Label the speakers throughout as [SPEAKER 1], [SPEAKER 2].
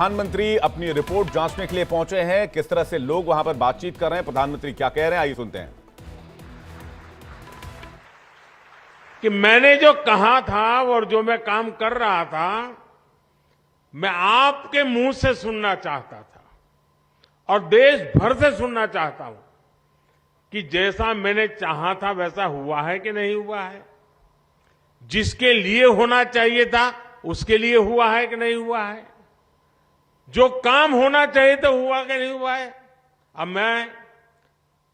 [SPEAKER 1] प्रधानमंत्री अपनी रिपोर्ट जांचने के लिए पहुंचे हैं। किस तरह से लोग वहां पर बातचीत कर रहे हैं, प्रधानमंत्री क्या कह रहे हैं, आइए सुनते हैं।
[SPEAKER 2] कि मैंने जो कहा था और जो मैं काम कर रहा था, मैं आपके मुंह से सुनना चाहता था और देश भर से सुनना चाहता हूं कि जैसा मैंने चाहा था वैसा हुआ है कि नहीं हुआ है, जिसके लिए होना चाहिए था उसके लिए हुआ है कि नहीं हुआ है, जो काम होना चाहिए था हुआ कि नहीं हुआ है। अब मैं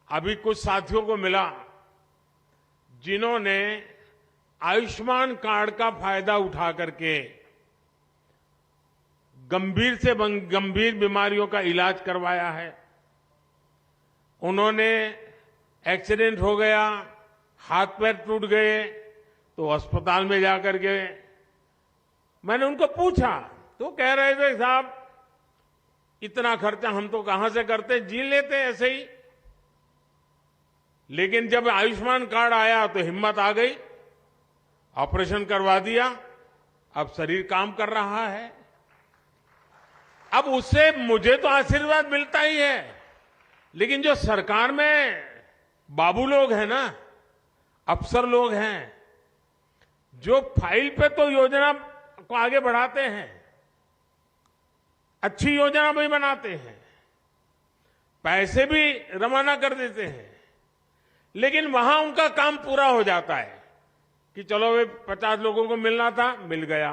[SPEAKER 2] अभी कुछ साथियों को मिला जिन्होंने आयुष्मान कार्ड का फायदा उठा करके गंभीर से गंभीर बीमारियों का इलाज करवाया है। उन्होंने एक्सीडेंट हो गया, हाथ पैर टूट गए तो अस्पताल में जाकर के मैंने उनको पूछा तो कह रहे थे साहब इतना खर्चा हम तो कहां से करते, जी लेते ऐसे ही। लेकिन जब आयुष्मान कार्ड आया तो हिम्मत आ गई, ऑपरेशन करवा दिया, अब शरीर काम कर रहा है। अब उससे मुझे तो आशीर्वाद मिलता ही है, लेकिन जो सरकार में बाबू लोग हैं ना, अफसर लोग हैं, जो फाइल पे तो योजना को आगे बढ़ाते हैं, अच्छी योजना भी बनाते हैं, पैसे भी रवाना कर देते हैं, लेकिन वहां उनका काम पूरा हो जाता है कि चलो वे 50 लोगों को मिलना था मिल गया,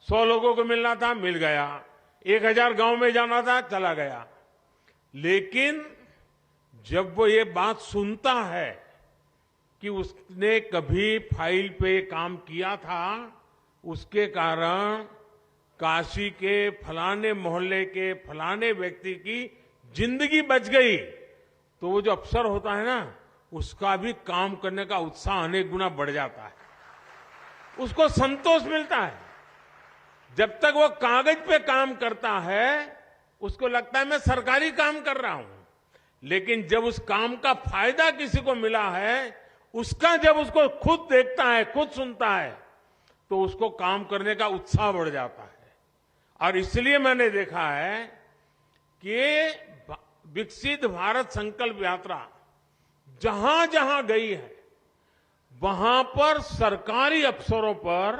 [SPEAKER 2] 100 लोगों को मिलना था मिल गया, 1000 गांव में जाना था चला गया। लेकिन जब वो ये बात सुनता है कि उसने कभी फाइल पे काम किया था, उसके कारण काशी के फलाने मोहल्ले के फलाने व्यक्ति की जिंदगी बच गई, तो वो जो अफसर होता है ना, उसका भी काम करने का उत्साह अनेक गुना बढ़ जाता है, उसको संतोष मिलता है। जब तक वो कागज पे काम करता है उसको लगता है मैं सरकारी काम कर रहा हूं, लेकिन जब उस काम का फायदा किसी को मिला है, उसका जब उसको खुद देखता है, खुद सुनता है, तो उसको काम करने का उत्साह बढ़ जाता है। और इसलिए मैंने देखा है कि विकसित भारत संकल्प यात्रा जहां जहां गई है, वहां पर सरकारी अफसरों पर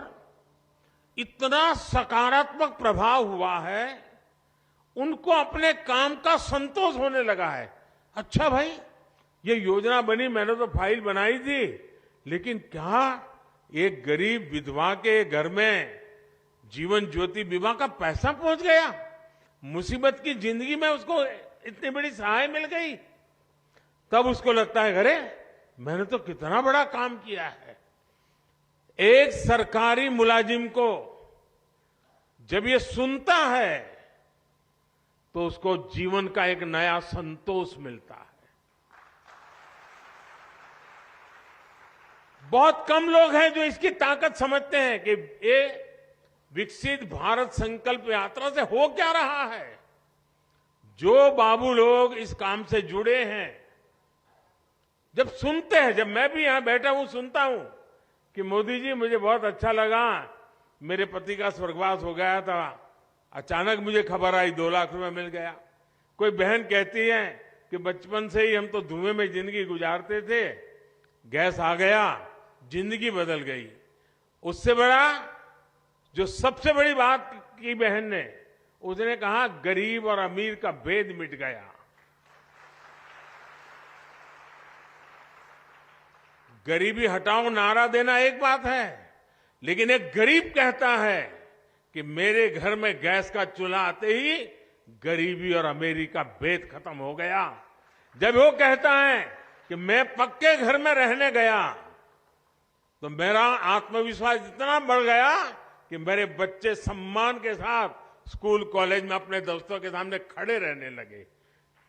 [SPEAKER 2] इतना सकारात्मक प्रभाव हुआ है, उनको अपने काम का संतोष होने लगा है। अच्छा भाई, ये योजना बनी, मैंने तो फाइल बनाई थी, लेकिन क्या एक गरीब विधवा के घर में जीवन ज्योति बीमा का पैसा पहुंच गया, मुसीबत की जिंदगी में उसको इतनी बड़ी सहाय मिल गई, तब उसको लगता है अरे मैंने तो कितना बड़ा काम किया है। एक सरकारी मुलाजिम को जब ये सुनता है तो उसको जीवन का एक नया संतोष मिलता है। बहुत कम लोग हैं जो इसकी ताकत समझते हैं कि ये विकसित भारत संकल्प यात्रा से हो क्या रहा है। जो बाबू लोग इस काम से जुड़े हैं, जब सुनते हैं, जब मैं भी यहां बैठा हूं सुनता हूं कि मोदी जी मुझे बहुत अच्छा लगा, मेरे पति का स्वर्गवास हो गया था, अचानक मुझे खबर आई 2 लाख रुपए मिल गया। कोई बहन कहती है कि बचपन से ही हम तो धुएं में जिंदगी गुजारते थे, गैस आ गया, जिंदगी बदल गई। उससे बड़ा जो सबसे बड़ी बात की बहन ने, उसने कहा गरीब और अमीर का भेद मिट गया। गरीबी हटाओ नारा देना एक बात है, लेकिन एक गरीब कहता है कि मेरे घर में गैस का चूल्हा आते ही गरीबी और अमीरी का भेद खत्म हो गया। जब वो कहता है कि मैं पक्के घर में रहने गया तो मेरा आत्मविश्वास इतना बढ़ गया कि मेरे बच्चे सम्मान के साथ स्कूल कॉलेज में अपने दोस्तों के सामने खड़े रहने लगे।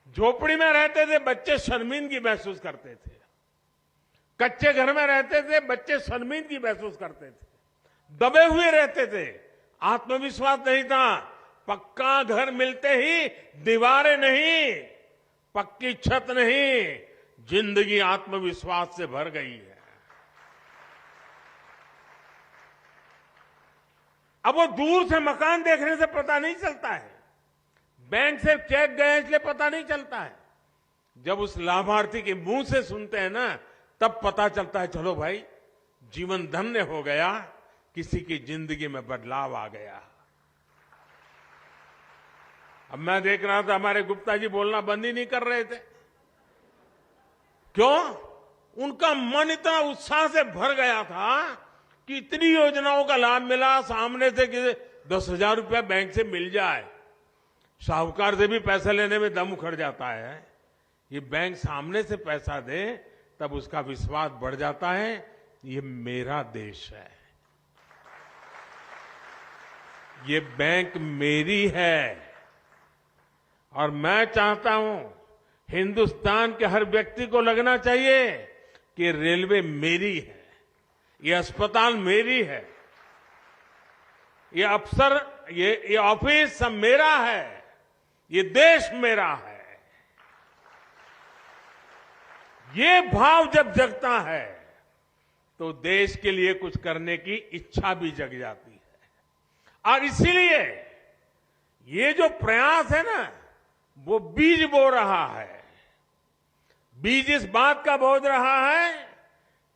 [SPEAKER 2] झोपड़ी में रहते थे बच्चे शर्मिंदगी महसूस करते थे, कच्चे घर में रहते थे बच्चे शर्मिंदगी महसूस करते थे, दबे हुए रहते थे, आत्मविश्वास नहीं था। पक्का घर मिलते ही दीवारें नहीं, पक्की छत नहीं, जिंदगी आत्मविश्वास से भर गई है। अब वो दूर से मकान देखने से पता नहीं चलता है, बैंक से चेक गए इसलिए पता नहीं चलता है। जब उस लाभार्थी के मुंह से सुनते हैं ना, तब पता चलता है चलो भाई जीवन धन्य हो गया, किसी की जिंदगी में बदलाव आ गया। अब मैं देख रहा था हमारे गुप्ता जी बोलना बंद ही नहीं कर रहे थे। क्यों? उनका मन इतना उत्साह से भर गया था कि इतनी योजनाओं का लाभ मिला, सामने से कि 10,000 रुपया बैंक से मिल जाए। साहूकार से भी पैसा लेने में दम उखड़ जाता है, ये बैंक सामने से पैसा दे तब उसका विश्वास बढ़ जाता है, ये मेरा देश है, ये बैंक मेरी है। और मैं चाहता हूं हिंदुस्तान के हर व्यक्ति को लगना चाहिए कि रेलवे मेरी है, ये अस्पताल मेरी है, ये अफसर, ये ऑफिस सब मेरा है, ये देश मेरा है। ये भाव जब जगता है तो देश के लिए कुछ करने की इच्छा भी जग जाती है। और इसीलिए ये जो प्रयास है ना, वो बीज बो रहा है। बीज इस बात का बो रहा है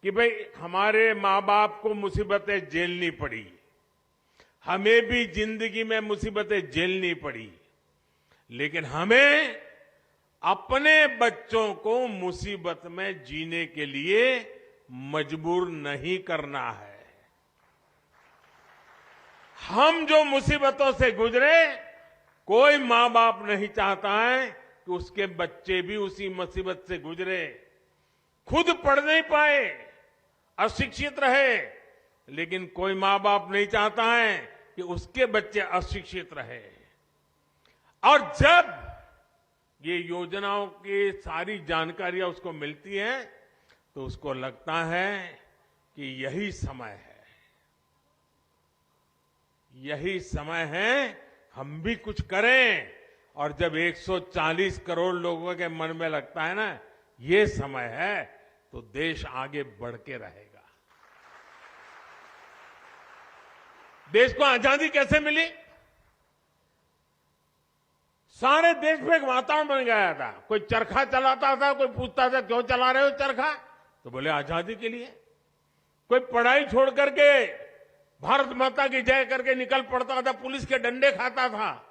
[SPEAKER 2] कि भाई हमारे मां बाप को मुसीबतें झेलनी पड़ी, हमें भी जिंदगी में मुसीबतें झेलनी पड़ी, लेकिन हमें अपने बच्चों को मुसीबत में जीने के लिए मजबूर नहीं करना है। हम जो मुसीबतों से गुजरे, कोई मां बाप नहीं चाहता है कि उसके बच्चे भी उसी मुसीबत से गुजरे। खुद पढ़ नहीं पाए, अशिक्षित रहे, लेकिन कोई मां बाप नहीं चाहता है कि उसके बच्चे अशिक्षित रहे। और जब ये योजनाओं की सारी जानकारियां उसको मिलती हैं तो उसको लगता है कि यही समय है, यही समय है हम भी कुछ करें। और जब 140 करोड़ लोगों के मन में लगता है ना ये समय है, तो देश आगे बढ़ के रहेगा। देश को आजादी कैसे मिली? सारे देश में एक वातावरण बन गया था। कोई चरखा चलाता था, कोई पूछता था क्यों चला रहे हो चरखा, तो बोले आजादी के लिए। कोई पढ़ाई छोड़ करके भारत माता की जय करके निकल पड़ता था, पुलिस के डंडे खाता था।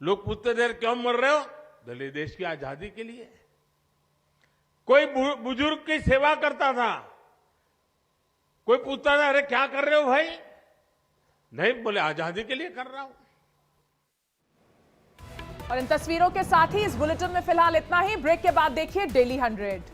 [SPEAKER 2] लोग पूछते थे क्यों मर रहे हो, बोले देश की आजादी के लिए। कोई बुजुर्ग की सेवा करता था, कोई पूछता था अरे क्या कर रहे हो भाई, नहीं बोले आजादी के लिए कर रहा हूं।
[SPEAKER 3] और इन तस्वीरों के साथ ही इस बुलेटिन में फिलहाल इतना ही। ब्रेक के बाद देखिए डेली 100।